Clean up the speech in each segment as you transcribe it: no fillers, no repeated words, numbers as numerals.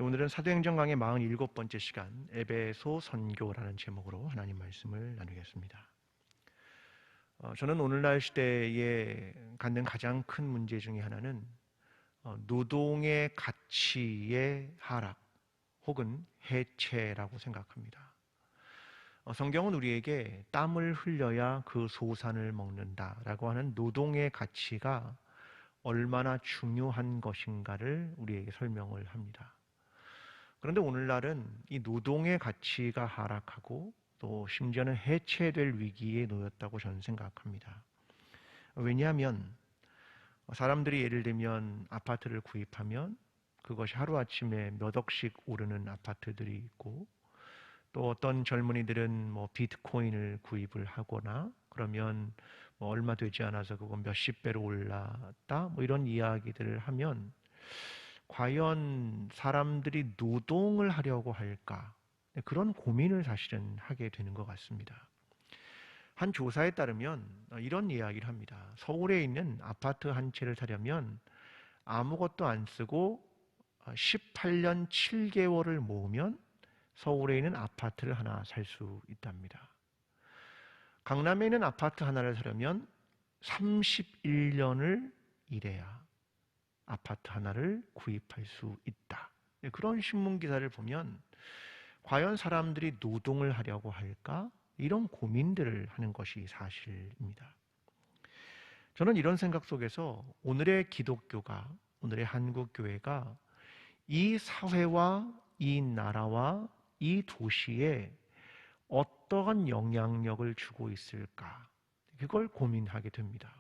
오늘은 사도행전 강의 47번째 시간 에베소 선교라는 제목으로 하나님 말씀을 나누겠습니다. 저는 오늘날 시대에 갖는 가장 큰 문제 중에 하나는 노동의 가치의 하락 혹은 해체라고 생각합니다. 성경은 우리에게 땀을 흘려야 그 소산을 먹는다라고 하는 노동의 가치가 얼마나 중요한 것인가를 우리에게 설명을 합니다. 그런데 오늘날은 이 노동의 가치가 하락하고 또 심지어는 해체될 위기에 놓였다고 저는 생각합니다. 왜냐하면 사람들이 예를 들면 아파트를 구입하면 그것이 하루아침에 몇 억씩 오르는 아파트들이 있고, 또 어떤 젊은이들은 비트코인을 구입을 하거나 그러면 얼마 되지 않아서 그건 몇십 배로 올랐다 이런 이야기들을 하면 과연 사람들이 노동을 하려고 할까? 그런 고민을 사실은 하게 되는 것 같습니다. 한 조사에 따르면 이런 이야기를 합니다. 서울에 있는 아파트 한 채를 사려면 아무것도 안 쓰고 18년 7개월을 모으면 서울에 있는 아파트를 하나 살 수 있답니다. 강남에 있는 아파트 하나를 사려면 31년을 일해야 아파트 하나를 구입할 수 있다. 그런 신문 기사를 보면 과연 사람들이 노동을 하려고 할까? 이런 고민들을 하는 것이 사실입니다. 저는 이런 생각 속에서 오늘의 기독교가, 오늘의 한국교회가 이 사회와 이 나라와 이 도시에 어떠한 영향력을 주고 있을까? 그걸 고민하게 됩니다.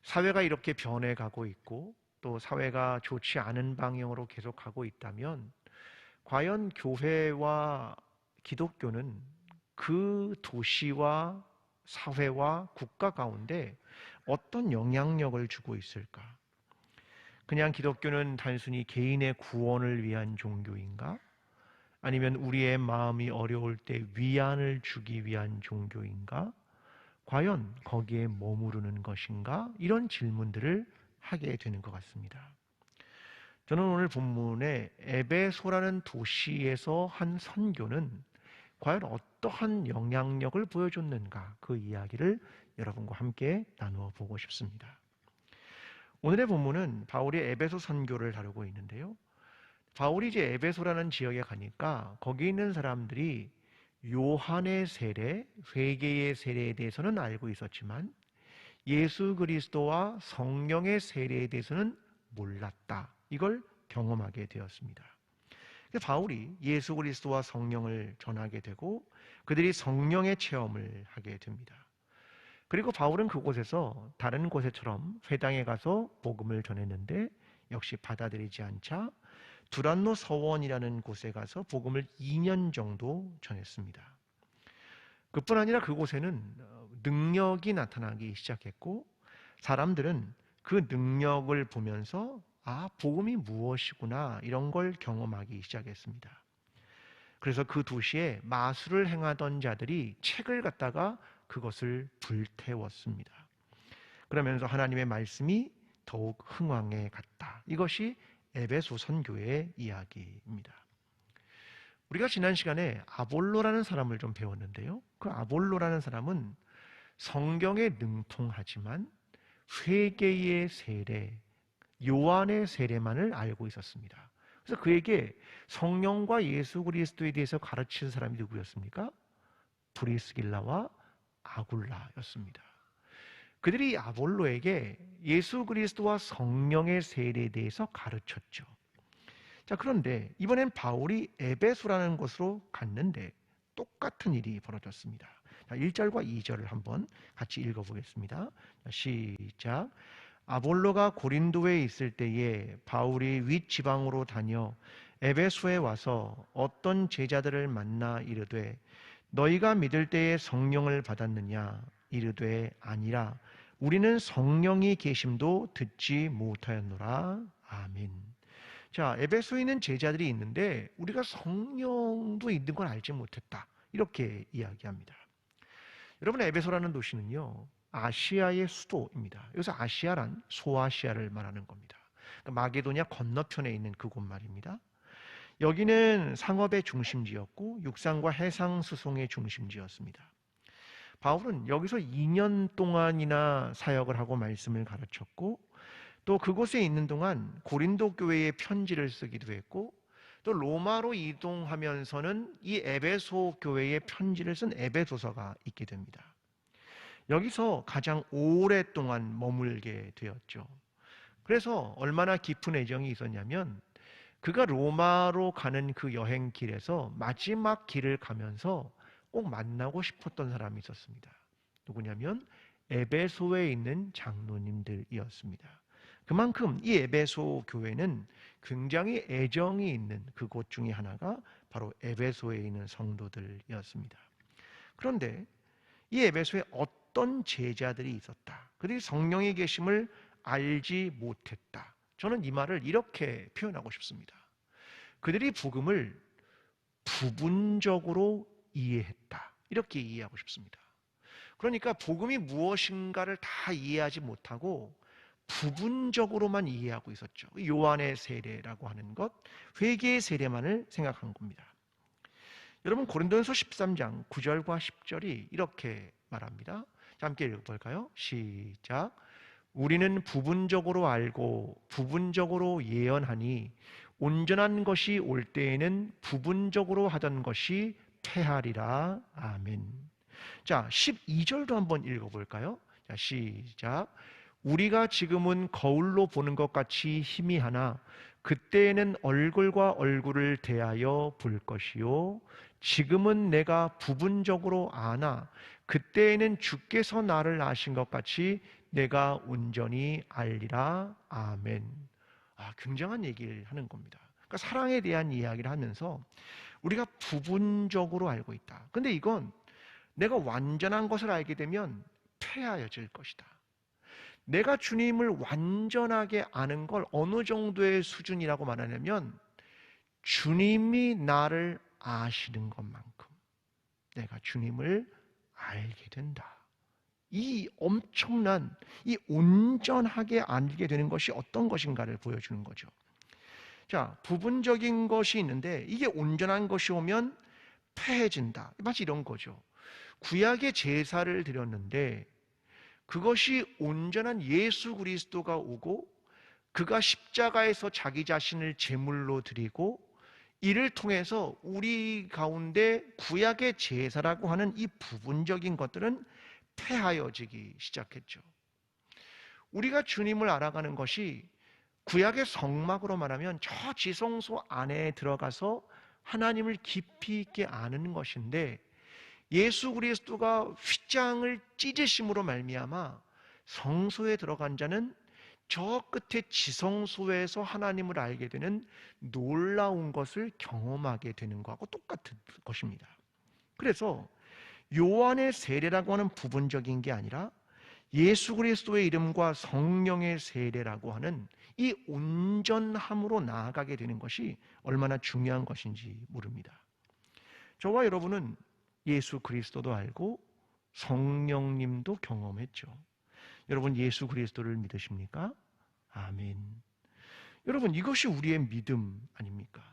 사회가 이렇게 변해가고 있고 또 사회가 좋지 않은 방향으로 계속 가고 있다면 과연 교회와 기독교는 그 도시와 사회와 국가 가운데 어떤 영향력을 주고 있을까? 그냥 기독교는 단순히 개인의 구원을 위한 종교인가? 아니면 우리의 마음이 어려울 때 위안을 주기 위한 종교인가? 과연 거기에 머무르는 것인가? 이런 질문들을 하게 되는 것 같습니다. 저는 오늘 본문에 에베소라는 도시에서 한 선교는 과연 어떠한 영향력을 보여줬는가, 그 이야기를 여러분과 함께 나누어 보고 싶습니다. 오늘의 본문은 바울이 에베소 선교를 다루고 있는데요. 바울이 이제 에베소라는 지역에 가니까 거기 있는 사람들이 요한의 세례, 회개의 세례에 대해서는 알고 있었지만 예수 그리스도와 성령의 세례에 대해서는 몰랐다. 이걸 경험하게 되었습니다. 바울이 예수 그리스도와 성령을 전하게 되고 그들이 성령의 체험을 하게 됩니다. 그리고 바울은 그곳에서 다른 곳에처럼 회당에 가서 복음을 전했는데 역시 받아들이지 않자 두란노 서원이라는 곳에 가서 복음을 2년 정도 전했습니다. 그뿐 아니라 그곳에는 능력이 나타나기 시작했고 사람들은 그 능력을 보면서 복음이 무엇이구나 이런 걸 경험하기 시작했습니다. 그래서 그 도시에 마술을 행하던 자들이 책을 갖다가 그것을 불태웠습니다. 그러면서 하나님의 말씀이 더욱 흥왕해 갔다. 이것이 에베소 선교의 이야기입니다. 우리가 지난 시간에 아볼로라는 사람을 좀 배웠는데요. 그 아볼로라는 사람은 성경에 능통하지만 회개의 세례, 요한의 세례만을 알고 있었습니다. 그래서 그에게 성령과 예수 그리스도에 대해서 가르치는 사람이 누구였습니까? 브리스길라와 아굴라였습니다. 그들이 아볼로에게 예수 그리스도와 성령의 세례에 대해서 가르쳤죠. 자, 그런데 이번엔 바울이 에베소라는 곳으로 갔는데 똑같은 일이 벌어졌습니다. 자, 1절과 2절을 한번 같이 읽어보겠습니다. 시작. 아볼로가 고린도에 있을 때에 바울이 윗지방으로 다녀 에베소에 와서 어떤 제자들을 만나 이르되 너희가 믿을 때에 성령을 받았느냐? 이르되 아니라 우리는 성령이 계심도 듣지 못하였노라. 아멘. 자, 에베소에 있는 제자들이 있는데 우리가 성령도 있는 걸 알지 못했다. 이렇게 이야기합니다. 여러분, 에베소라는 도시는요, 아시아의 수도입니다. 여기서 아시아란 소아시아를 말하는 겁니다. 그러니까 마게도냐 건너편에 있는 그곳 말입니다. 여기는 상업의 중심지였고 육상과 해상 수송의 중심지였습니다. 바울은 여기서 2년 동안이나 사역을 하고 말씀을 가르쳤고, 또 그곳에 있는 동안 고린도 교회에 편지를 쓰기도 했고, 또 로마로 이동하면서는 이 에베소 교회에 편지를 쓴 에베소서가 있게 됩니다. 여기서 가장 오랫동안 머물게 되었죠. 그래서 얼마나 깊은 애정이 있었냐면, 그가 로마로 가는 그 여행길에서 마지막 길을 가면서 꼭 만나고 싶었던 사람이 있었습니다. 누구냐면 에베소에 있는 장로님들이었습니다. 그만큼 이 에베소 교회는 굉장히 애정이 있는 그곳 중에 하나가 바로 에베소에 있는 성도들이었습니다. 그런데 이 에베소에 어떤 제자들이 있었다. 그들이 성령의 계심을 알지 못했다. 저는 이 말을 이렇게 표현하고 싶습니다. 그들이 복음을 부분적으로 이해했다. 이렇게 이해하고 싶습니다. 그러니까 복음이 무엇인가를 다 이해하지 못하고 부분적으로만 이해하고 있었죠. 요한의 세례라고 하는 것, 회개의 세례만을 생각한 겁니다. 여러분, 고린도전서 13장 9절과 10절이 이렇게 말합니다. 자, 함께 읽어볼까요? 시작. 우리는 부분적으로 알고 부분적으로 예언하니 온전한 것이 올 때에는 부분적으로 하던 것이 패하리라. 아멘. 자, 12절도 한번 읽어볼까요? 자, 시작. 우리가 지금은 거울로 보는 것 같이 희미하나 그때에는 얼굴과 얼굴을 대하여 볼 것이요. 지금은 내가 부분적으로 아나 그때에는 주께서 나를 아신 것 같이 내가 온전히 알리라. 아멘. 굉장한 얘기를 하는 겁니다. 그러니까 사랑에 대한 이야기를 하면서 우리가 부분적으로 알고 있다. 근데 이건 내가 완전한 것을 알게 되면 패하여질 것이다. 내가 주님을 완전하게 아는 걸 어느 정도의 수준이라고 말하냐면 주님이 나를 아시는 것만큼 내가 주님을 알게 된다. 이 엄청난, 이 온전하게 알게 되는 것이 어떤 것인가를 보여주는 거죠. 자, 부분적인 것이 있는데 이게 온전한 것이 오면 패해진다. 마치 이런 거죠. 구약의 제사를 드렸는데 그것이 온전한 예수 그리스도가 오고 그가 십자가에서 자기 자신을 제물로 드리고 이를 통해서 우리 가운데 구약의 제사라고 하는 이 부분적인 것들은 패하여지기 시작했죠. 우리가 주님을 알아가는 것이 구약의 성막으로 말하면 저 지성소 안에 들어가서 하나님을 깊이 있게 아는 것인데 예수 그리스도가 휘장을 찢으심으로 말미암아 성소에 들어간 자는 저 끝에 지성소에서 하나님을 알게 되는 놀라운 것을 경험하게 되는 것하고 똑같은 것입니다. 그래서 요한의 세례라고 하는 부분적인 게 아니라 예수 그리스도의 이름과 성령의 세례라고 하는 이 온전함으로 나아가게 되는 것이 얼마나 중요한 것인지 모릅니다. 저와 여러분은 예수 그리스도도 알고 성령님도 경험했죠. 여러분 예수 그리스도를 믿으십니까? 아멘. 여러분 이것이 우리의 믿음 아닙니까?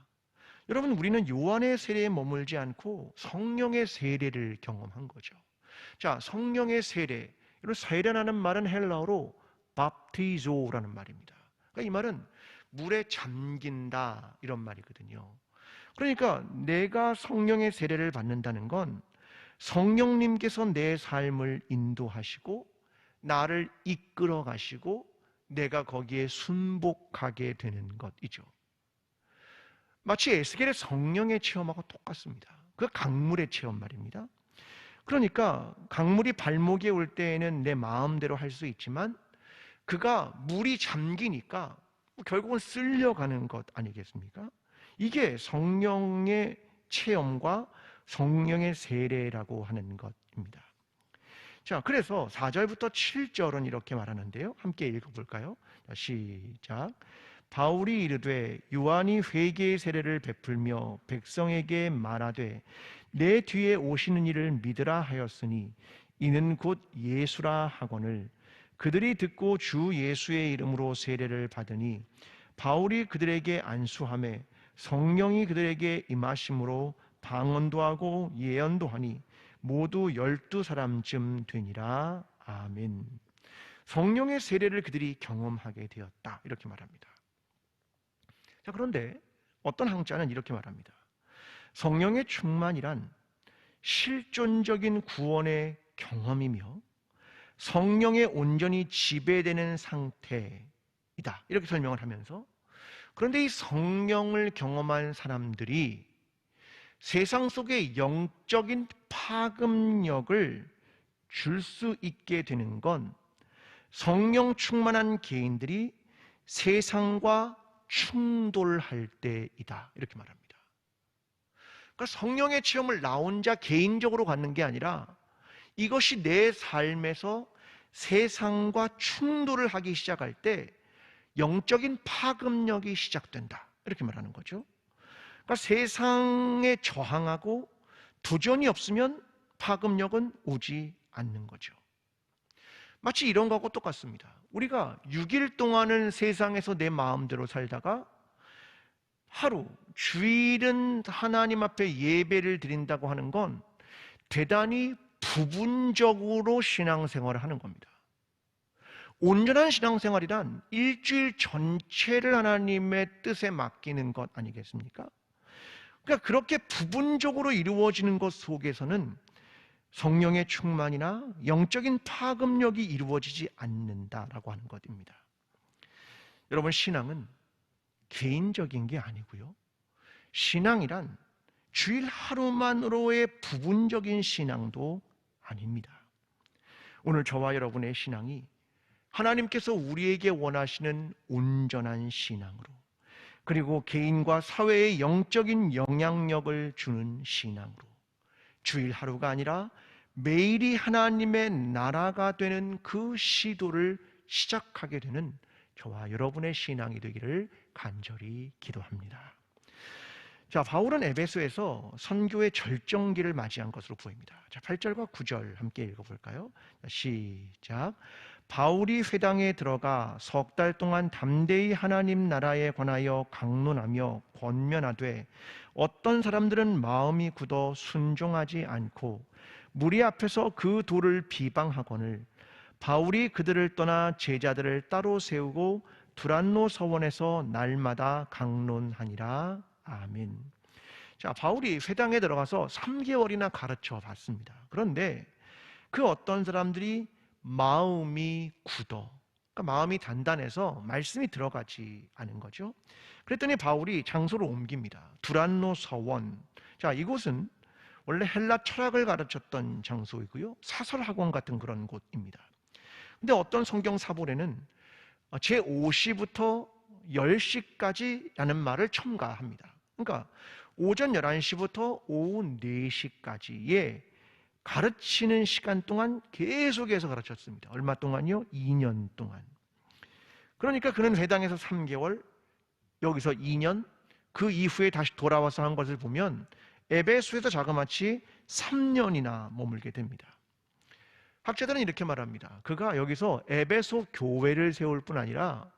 여러분 우리는 요한의 세례에 머물지 않고 성령의 세례를 경험한 거죠. 자, 성령의 세례. 여러분 세례라는 말은 헬라어로 밥티조라는 말입니다. 그러니까 이 말은 물에 잠긴다 이런 말이거든요. 그러니까 내가 성령의 세례를 받는다는 건 성령님께서 내 삶을 인도하시고 나를 이끌어 가시고 내가 거기에 순복하게 되는 것이죠. 마치 에스겔의 성령의 체험하고 똑같습니다. 그 강물의 체험 말입니다. 그러니까 강물이 발목에 올 때에는 내 마음대로 할 수 있지만 그가 물이 잠기니까 결국은 쓸려가는 것 아니겠습니까? 이게 성령의 체험과 성령의 세례라고 하는 것입니다. 자, 그래서 4절부터 7절은 이렇게 말하는데요. 함께 읽어볼까요? 시작. 바울이 이르되 요한이 회개의 세례를 베풀며 백성에게 말하되 내 뒤에 오시는 이를 믿으라 하였으니 이는 곧 예수라 하거늘 그들이 듣고 주 예수의 이름으로 세례를 받으니 바울이 그들에게 안수하매 성령이 그들에게 임하심으로 방언도 하고 예언도 하니 모두 12사람쯤 되니라. 아멘. 성령의 세례를 그들이 경험하게 되었다, 이렇게 말합니다. 자, 그런데 어떤 학자는 이렇게 말합니다. 성령의 충만이란 실존적인 구원의 경험이며 성령에 온전히 지배되는 상태이다, 이렇게 설명을 하면서, 그런데 이 성령을 경험한 사람들이 세상 속에 영적인 파급력을 줄 수 있게 되는 건 성령 충만한 개인들이 세상과 충돌할 때이다, 이렇게 말합니다. 그러니까 성령의 체험을 나 혼자 개인적으로 갖는 게 아니라 이것이 내 삶에서 세상과 충돌을 하기 시작할 때 영적인 파급력이 시작된다, 이렇게 말하는 거죠. 그러니까 세상에 저항하고 도전이 없으면 파급력은 오지 않는 거죠. 마치 이런 거하고 똑같습니다. 우리가 6일 동안은 세상에서 내 마음대로 살다가 하루, 주일은 하나님 앞에 예배를 드린다고 하는 건 대단히 부분적으로 신앙생활을 하는 겁니다. 온전한 신앙생활이란 일주일 전체를 하나님의 뜻에 맡기는 것 아니겠습니까? 그러니까 그렇게 부분적으로 이루어지는 것 속에서는 성령의 충만이나 영적인 파급력이 이루어지지 않는다라고 하는 것입니다. 여러분, 신앙은 개인적인 게 아니고요, 신앙이란 주일 하루만으로의 부분적인 신앙도 아닙니다. 오늘 저와 여러분의 신앙이 하나님께서 우리에게 원하시는 온전한 신앙으로, 그리고 개인과 사회에 영적인 영향력을 주는 신앙으로, 주일 하루가 아니라 매일이 하나님의 나라가 되는 그 시도를 시작하게 되는 저와 여러분의 신앙이 되기를 간절히 기도합니다. 자, 바울은 에베소에서 선교의 절정기를 맞이한 것으로 보입니다. 자, 8절과 9절 함께 읽어볼까요? 시작. 바울이 회당에 들어가 석 달 동안 담대히 하나님 나라에 관하여 강론하며 권면하되 어떤 사람들은 마음이 굳어 순종하지 않고 무리 앞에서 그 도를 비방하거늘 바울이 그들을 떠나 제자들을 따로 세우고 두란노 서원에서 날마다 강론하니라. 아멘. 자, 바울이 회당에 들어가서 3개월이나 가르쳐 봤습니다. 그런데 그 어떤 사람들이 마음이 굳어, 그러니까 마음이 단단해서 말씀이 들어가지 않은 거죠. 그랬더니 바울이 장소를 옮깁니다. 두란노 서원. 자, 이곳은 원래 헬라 철학을 가르쳤던 장소이고요, 사설학원 같은 그런 곳입니다. 근데 어떤 성경 사본에는 제5시부터 10시까지라는 말을 첨가합니다. 그러니까 오전 11시부터 오후 4시까지의 가르치는 시간 동안 계속해서 가르쳤습니다. 얼마 동안요? 2년 동안. 그러니까 그는 회당에서 3개월, 여기서 2년, 그 이후에 다시 돌아와서 한 것을 보면 에베소에서 자그마치 3년이나 머물게 됩니다. 학자들은 이렇게 말합니다. 그가 여기서 에베소 교회를 세울 뿐 아니라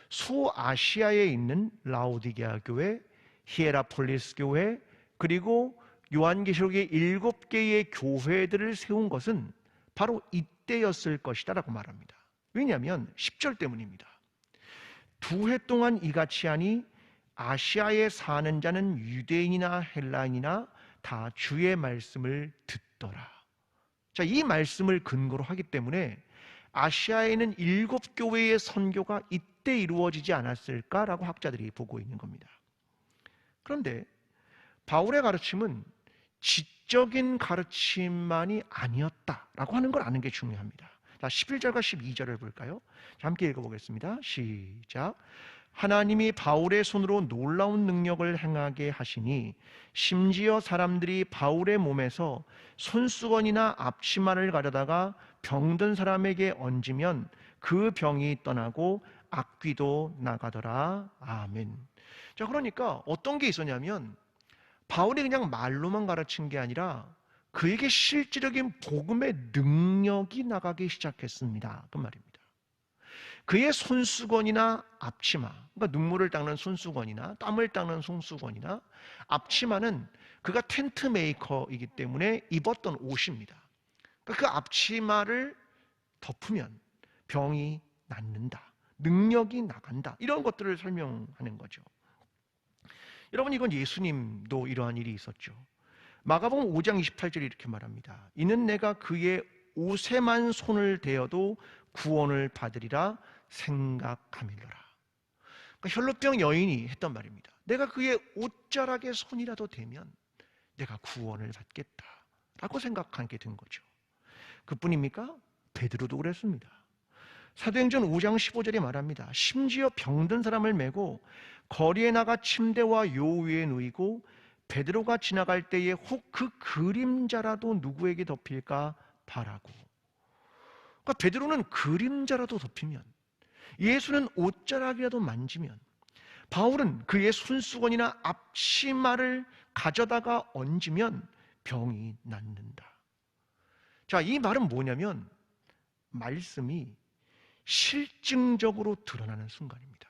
소아시아에 있는 라오디게아 교회, 히에라폴리스 교회, 그리고 요한계시록의 7개의 교회들을 세운 것은 바로 이때였을 것이다 라고 말합니다. 왜냐하면 10절 때문입니다. 2해 동안 이같이 하니 아시아에 사는 자는 유대인이나 헬라인이나 다 주의 말씀을 듣더라. 자, 이 말씀을 근거로 하기 때문에 아시아에 있는 7교회의 선교가 이때 이루어지지 않았을까라고 학자들이 보고 있는 겁니다. 그런데 바울의 가르침은 지적인 가르침만이 아니었다라고 하는 걸 아는 게 중요합니다. 자, 11절과 12절을 볼까요? 자, 함께 읽어보겠습니다. 시작. 하나님이 바울의 손으로 놀라운 능력을 행하게 하시니 심지어 사람들이 바울의 몸에서 손수건이나 앞치마를 가려다가 병든 사람에게 얹으면 그 병이 떠나고 악귀도 나가더라. 아멘. 자, 그러니까 어떤 게 있었냐면 바울이 그냥 말로만 가르친 게 아니라 그에게 실질적인 복음의 능력이 나가기 시작했습니다. 그 말입니다. 그의 손수건이나 앞치마, 그러니까 눈물을 닦는 손수건이나 땀을 닦는 손수건이나 앞치마는 그가 텐트 메이커이기 때문에 입었던 옷입니다. 그러니까 그 앞치마를 덮으면 병이 낫는다, 능력이 나간다, 이런 것들을 설명하는 거죠. 여러분, 이건 예수님도 이러한 일이 있었죠. 마가복음 5장 28절에 이렇게 말합니다. 이는 내가 그의 옷에만 손을 대어도 구원을 받으리라 생각함이더라. 그러니까 혈루병 여인이 했던 말입니다. 내가 그의 옷자락에 손이라도 대면 내가 구원을 받겠다라고 생각하게 된 거죠. 그뿐입니까? 베드로도 그랬습니다. 사도행전 5장 15절에 말합니다. 심지어 병든 사람을 메고 거리에 나가 침대와 요 위에 누이고 베드로가 지나갈 때에 혹 그 그림자라도 누구에게 덮일까 바라고. 그러니까 베드로는 그림자라도 덮이면, 예수는 옷자락이라도 만지면, 바울은 그의 손수건이나 앞치마를 가져다가 얹으면 병이 낫는다. 자, 이 말은 뭐냐면 말씀이 실증적으로 드러나는 순간입니다.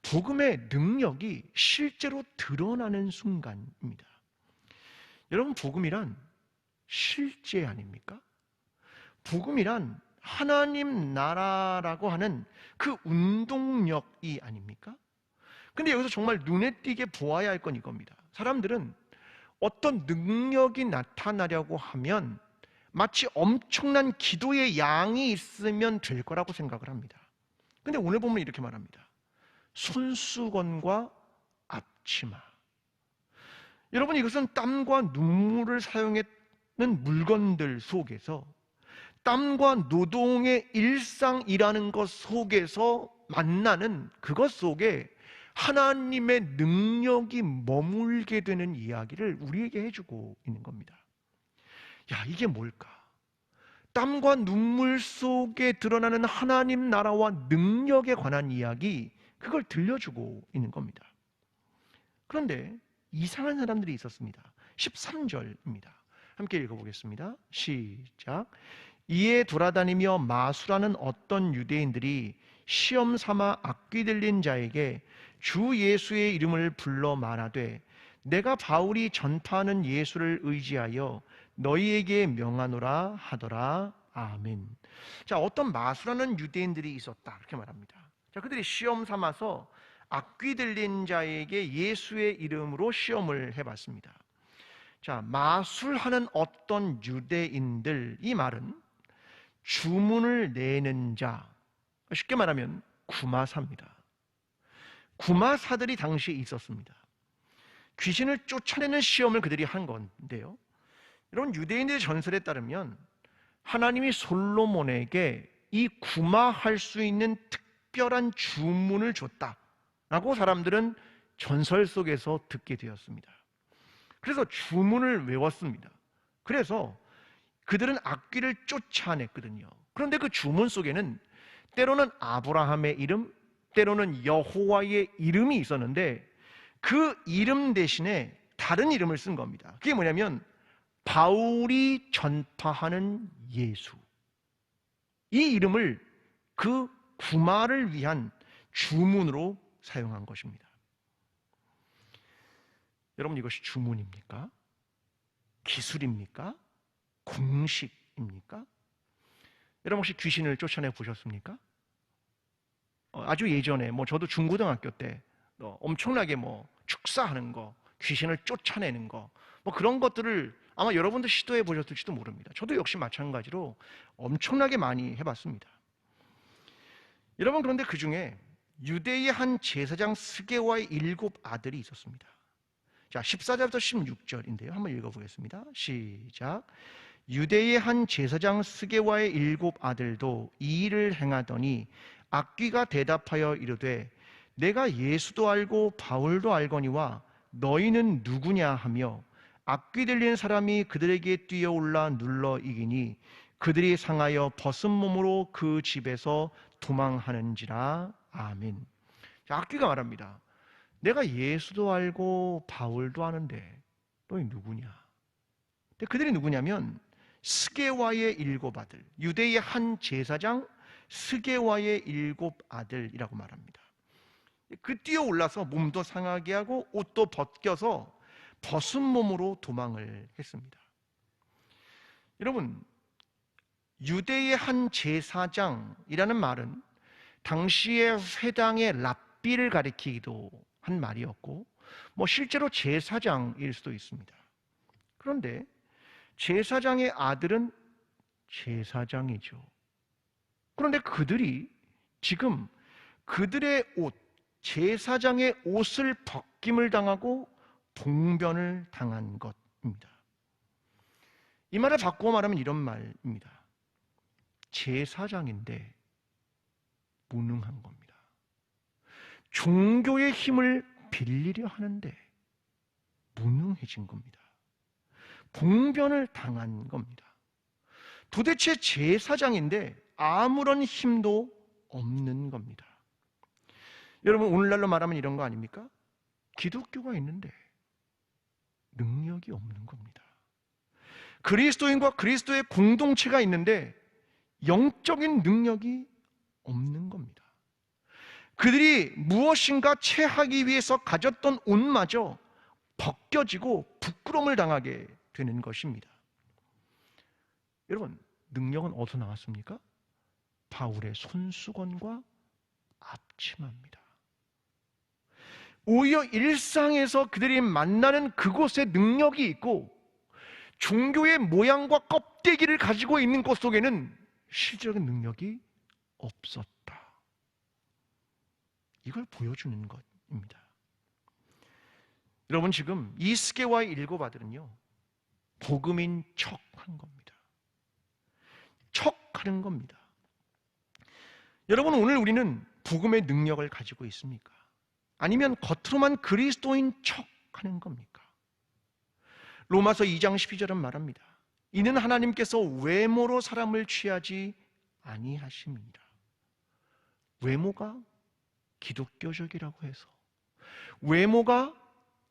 복음의 능력이 실제로 드러나는 순간입니다. 여러분, 복음이란 실제 아닙니까? 복음이란 하나님 나라라고 하는 그 운동력이 아닙니까? 근데 여기서 정말 눈에 띄게 보아야 할 건 이겁니다. 사람들은 어떤 능력이 나타나려고 하면 마치 엄청난 기도의 양이 있으면 될 거라고 생각을 합니다. 근데 오늘 보면 이렇게 말합니다. 손수건과 앞치마. 여러분, 이것은 땀과 눈물을 사용했는 물건들 속에서, 땀과 노동의 일상이라는 것 속에서 만나는 그것 속에 하나님의 능력이 머물게 되는 이야기를 우리에게 해주고 있는 겁니다. 야, 이게 뭘까? 땀과 눈물 속에 드러나는 하나님 나라와 능력에 관한 이야기, 그걸 들려주고 있는 겁니다. 그런데 이상한 사람들이 있었습니다. 13절입니다. 함께 읽어보겠습니다. 시작. 이에 돌아다니며 마수라는 어떤 유대인들이 시험 삼아 악귀 들린 자에게 주 예수의 이름을 불러 말하되 내가 바울이 전파하는 예수를 의지하여 너희에게 명하노라 하더라. 아멘. 자, 어떤 마수라는 유대인들이 있었다, 이렇게 말합니다. 자, 그들이 시험 삼아서 악귀 들린 자에게 예수의 이름으로 시험을 해봤습니다. 자, 마술하는 어떤 유대인들, 이 말은 주문을 내는 자, 쉽게 말하면 구마사입니다. 구마사들이 당시에 있었습니다. 귀신을 쫓아내는 시험을 그들이 한 건데요, 여러분, 유대인들의 전설에 따르면 하나님이 솔로몬에게 이 구마할 수 있는 특별한 주문을 줬다라고 사람들은 전설 속에서 듣게 되었습니다. 그래서 주문을 외웠습니다. 그래서 그들은 악귀를 쫓아냈거든요. 그런데 그 주문 속에는 때로는 아브라함의 이름, 때로는 여호와의 이름이 있었는데 그 이름 대신에 다른 이름을 쓴 겁니다. 그게 뭐냐면 바울이 전파하는 예수, 이 이름을 그 구마를 위한 주문으로 사용한 것입니다. 여러분, 이것이 주문입니까? 기술입니까? 공식입니까? 여러분, 혹시 귀신을 쫓아내 보셨습니까? 아주 예전에 저도 중고등학교 때 엄청나게 축사하는 거, 귀신을 쫓아내는 거, 그런 것들을 아마 여러분도 시도해 보셨을지도 모릅니다. 저도 역시 마찬가지로 엄청나게 많이 해봤습니다. 여러분, 그런데 그 중에 유대의 한 제사장 스게와의 7 아들이 있었습니다. 자, 14절부터 16절인데요. 한번 읽어보겠습니다. 시작. 유대의 한 제사장 스게와의 7 아들도 이 일을 행하더니 악귀가 대답하여 이르되 내가 예수도 알고 바울도 알거니와 너희는 누구냐 하며 악귀 들린 사람이 그들에게 뛰어올라 눌러 이기니 그들이 상하여 벗은 몸으로 그 집에서 도망하는지라. 아멘. 자, 악귀가 말합니다. 내가 예수도 알고 바울도 아는데 너희 누구냐? 근데 그들이 누구냐면 스게와의 7 아들, 유대의 한 제사장 스게와의 7 아들이라고 말합니다. 그 뛰어올라서 몸도 상하게 하고 옷도 벗겨서 벗은 몸으로 도망을 했습니다. 여러분, 유대의 한 제사장이라는 말은 당시의 회당의 랍비를 가리키기도 한 말이었고, 실제로 제사장일 수도 있습니다. 그런데 제사장의 아들은 제사장이죠. 그런데 그들이 지금 그들의 옷, 제사장의 옷을 벗김을 당하고 봉변을 당한 것입니다. 이 말을 바꾸어 말하면 이런 말입니다. 제사장인데 무능한 겁니다. 종교의 힘을 빌리려 하는데 무능해진 겁니다. 봉변을 당한 겁니다. 도대체 제사장인데 아무런 힘도 없는 겁니다. 여러분, 오늘날로 말하면 이런 거 아닙니까? 기독교가 있는데 능력이 없는 겁니다. 그리스도인과 그리스도의 공동체가 있는데 영적인 능력이 없는 겁니다. 그들이 무엇인가 채하기 위해서 가졌던 옷마저 벗겨지고 부끄러움을 당하게 되는 것입니다. 여러분, 능력은 어디서 나왔습니까? 바울의 손수건과 앞치마입니다. 오히려 일상에서 그들이 만나는 그곳에 능력이 있고 종교의 모양과 껍데기를 가지고 있는 것 속에는 실질적인 능력이 없었다. 이걸 보여주는 것입니다. 여러분, 지금 이 스게와의 7 아들은요, 복음인 척한 겁니다. 척하는 겁니다. 여러분, 오늘 우리는 복음의 능력을 가지고 있습니까? 아니면 겉으로만 그리스도인 척하는 겁니까? 로마서 2장 12절은 말합니다. 이는 하나님께서 외모로 사람을 취하지 아니하심이니라. 외모가 기독교적이라고 해서, 외모가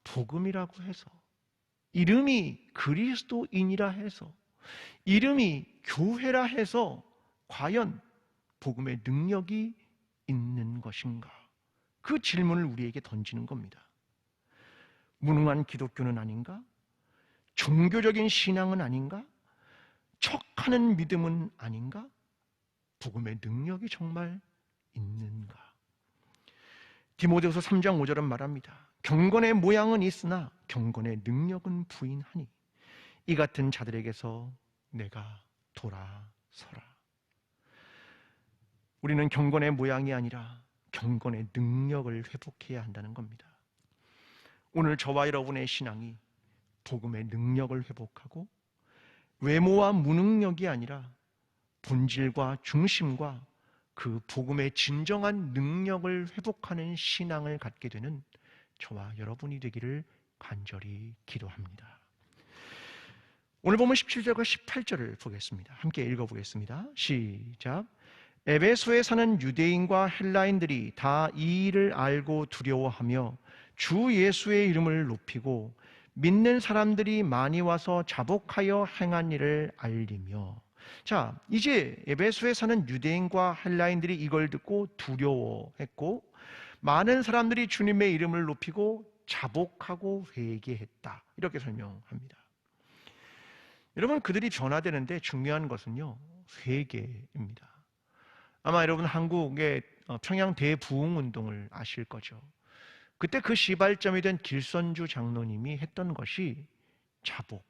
복음이라고 해서, 이름이 그리스도인이라 해서, 이름이 교회라 해서 과연 복음의 능력이 있는 것인가? 그 질문을 우리에게 던지는 겁니다. 무능한 기독교는 아닌가? 종교적인 신앙은 아닌가? 척하는 믿음은 아닌가? 복음의 능력이 정말 있는가? 디모데후서 3장 5절은 말합니다. 경건의 모양은 있으나 경건의 능력은 부인하니 이 같은 자들에게서 내가 돌아서라. 우리는 경건의 모양이 아니라 경건의 능력을 회복해야 한다는 겁니다. 오늘 저와 여러분의 신앙이 복음의 능력을 회복하고 외모와 무능력이 아니라 본질과 중심과 그 복음의 진정한 능력을 회복하는 신앙을 갖게 되는 저와 여러분이 되기를 간절히 기도합니다. 오늘 보면 17절과 18절을 보겠습니다. 함께 읽어보겠습니다. 시작. 에베소에 사는 유대인과 헬라인들이 다 이 일을 알고 두려워하며 주 예수의 이름을 높이고 믿는 사람들이 많이 와서 자복하여 행한 일을 알리며. 자, 이제 에베소에 사는 유대인과 헬라인들이 이걸 듣고 두려워했고 많은 사람들이 주님의 이름을 높이고 자복하고 회개했다. 이렇게 설명합니다. 여러분, 그들이 변화되는데 중요한 것은요, 회개입니다. 아마 여러분 한국의 평양 대부흥운동을 아실 거죠. 그때 그 시발점이 된 길선주 장로님이 했던 것이 자복,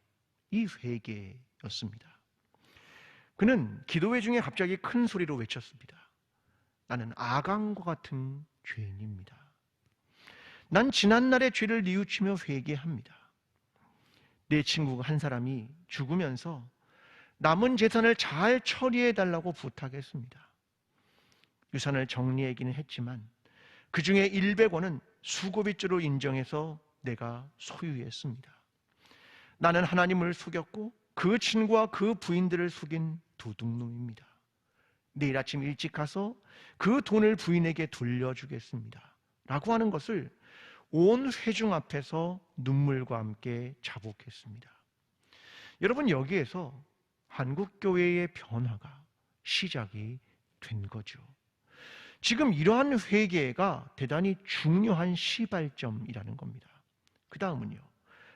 이 회개였습니다. 그는 기도회 중에 갑자기 큰 소리로 외쳤습니다. 나는 아간과 같은 죄인입니다. 난 지난날의 죄를 뉘우치며 회개합니다. 내 친구 한 사람이 죽으면서 남은 재산을 잘 처리해달라고 부탁했습니다. 유산을 정리하기는 했지만 그 중에 100원은 수고빚으로 인정해서 내가 소유했습니다. 나는 하나님을 속였고 그 친구와 그 부인들을 속인 도둑놈입니다. 내일 아침 일찍 가서 그 돈을 부인에게 돌려주겠습니다. 라고 하는 것을 온 회중 앞에서 눈물과 함께 자복했습니다. 여러분, 여기에서 한국교회의 변화가 시작이 된 거죠. 지금 이러한 회개가 대단히 중요한 시발점이라는 겁니다. 그 다음은요,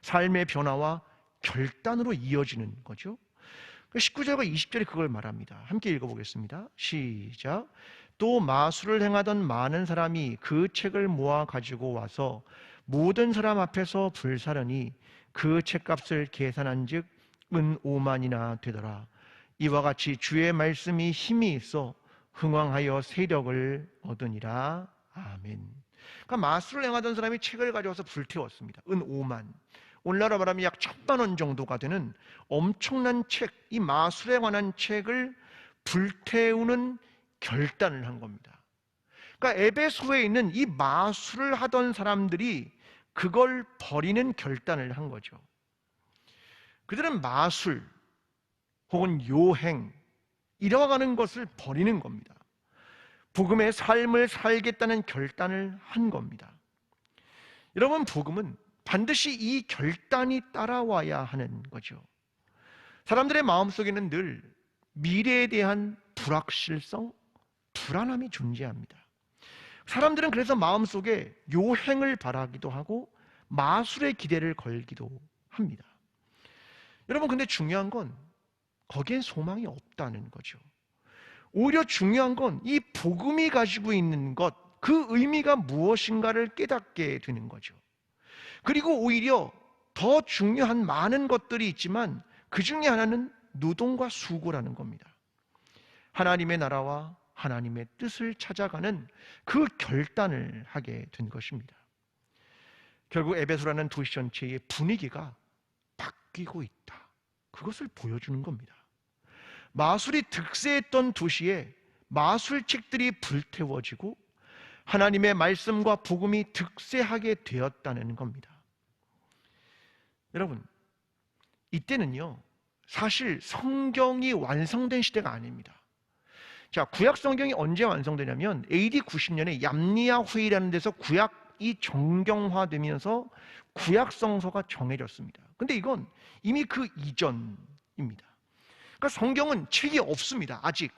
삶의 변화와 결단으로 이어지는 거죠. 19절과 20절에 그걸 말합니다. 함께 읽어보겠습니다. 시작. 또 마술을 행하던 많은 사람이 그 책을 모아 가지고 와서 모든 사람 앞에서 불사르니 그 책값을 계산한 즉 은 5만이나 되더라. 이와 같이 주의 말씀이 힘이 있어 흥왕하여 세력을 얻으니라. 아멘. 그러니까 마술을 행하던 사람이 책을 가져와서 불태웠습니다. 은 5만. 오늘날로 말하면 약 1,000만 원 정도가 되는 엄청난 책, 이 마술에 관한 책을 불태우는 결단을 한 겁니다. 그러니까 에베소에 있는 이 마술을 하던 사람들이 그걸 버리는 결단을 한 거죠. 그들은 마술 혹은 요행, 이뤄가는 것을 버리는 겁니다. 복음의 삶을 살겠다는 결단을 한 겁니다. 여러분, 복음은 반드시 이 결단이 따라와야 하는 거죠. 사람들의 마음속에는 늘 미래에 대한 불확실성, 불안함이 존재합니다. 사람들은 그래서 마음속에 요행을 바라기도 하고 마술의 기대를 걸기도 합니다. 여러분, 근데 중요한 건 거기엔 소망이 없다는 거죠. 오히려 중요한 건 이 복음이 가지고 있는 것, 그 의미가 무엇인가를 깨닫게 되는 거죠. 그리고 오히려 더 중요한 많은 것들이 있지만 그 중에 하나는 노동과 수고라는 겁니다. 하나님의 나라와 하나님의 뜻을 찾아가는 그 결단을 하게 된 것입니다. 결국 에베소라는 도시 전체의 분위기가 바뀌고 있다. 그것을 보여주는 겁니다. 마술이 득세했던 도시에 마술책들이 불태워지고 하나님의 말씀과 복음이 득세하게 되었다는 겁니다. 여러분, 이때는요, 사실 성경이 완성된 시대가 아닙니다. 자, 구약 성경이 언제 완성되냐면 AD 90년에 얌니아 회의라는 데서 구약이 정경화되면서 구약 성서가 정해졌습니다. 근데 이건 이미 그 이전입니다. 그러니까 성경은 책이 없습니다, 아직.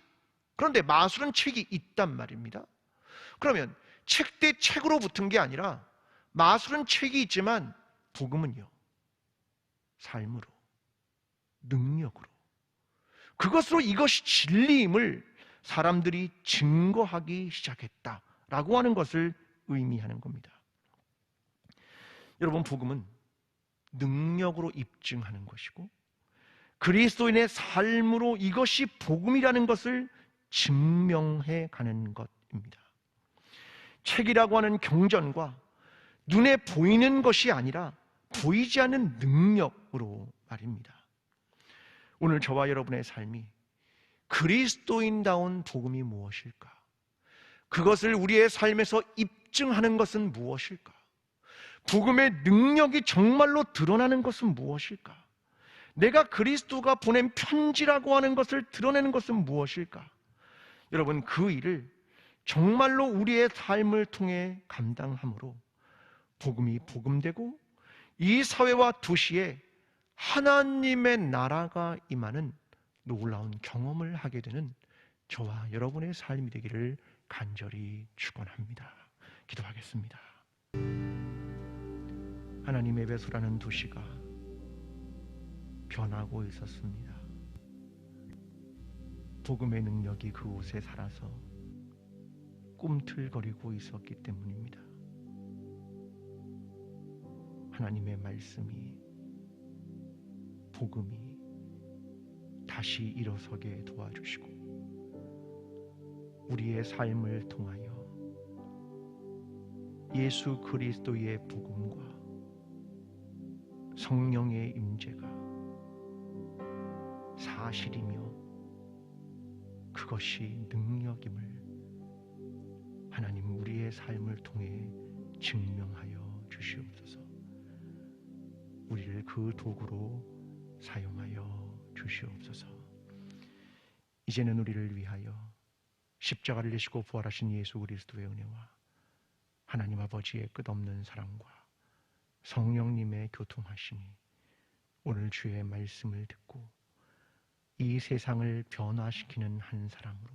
그런데 마술은 책이 있단 말입니다. 그러면 책 대 책으로 붙은 게 아니라 마술은 책이 있지만 복음은요, 삶으로, 능력으로, 그것으로 이것이 진리임을 사람들이 증거하기 시작했다라고 하는 것을 의미하는 겁니다. 여러분, 복음은 능력으로 입증하는 것이고 그리스도인의 삶으로 이것이 복음이라는 것을 증명해 가는 것입니다. 책이라고 하는 경전과 눈에 보이는 것이 아니라 보이지 않는 능력으로 말입니다. 오늘 저와 여러분의 삶이 그리스도인다운 복음이 무엇일까? 그것을 우리의 삶에서 입증하는 것은 무엇일까? 복음의 능력이 정말로 드러나는 것은 무엇일까? 내가 그리스도가 보낸 편지라고 하는 것을 드러내는 것은 무엇일까? 여러분, 그 일을 정말로 우리의 삶을 통해 감당함으로 복음이 복음되고 이 사회와 도시에 하나님의 나라가 임하는 놀라운 경험을 하게 되는 저와 여러분의 삶이 되기를 간절히 축원합니다. 기도하겠습니다. 하나님, 에베소라는 도시가 변하고 있었습니다. 복음의 능력이 그곳에 살아서 꿈틀거리고 있었기 때문입니다. 하나님의 말씀이, 복음이 다시 일어서게 도와주시고 우리의 삶을 통하여 예수 그리스도의 복음과 성령의 임재가 사실이며 그것이 능력임을 하나님 우리의 삶을 통해 증명하여 주시옵소서. 우리를 그 도구로 사용하여 주시옵소서. 이제는 우리를 위하여 십자가를 지시고 부활하신 예수 그리스도의 은혜와 하나님 아버지의 끝없는 사랑과 성령님의 교통하심이 오늘 주의 말씀을 듣고 이 세상을 변화시키는 한 사람으로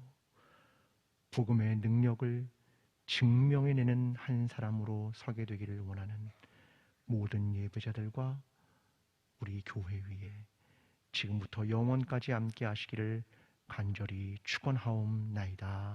복음의 능력을 증명해내는 한 사람으로 서게 되기를 원하는 모든 예배자들과 우리 교회 위에 지금부터 영원까지 함께 하시기를 간절히 축원하옵나이다.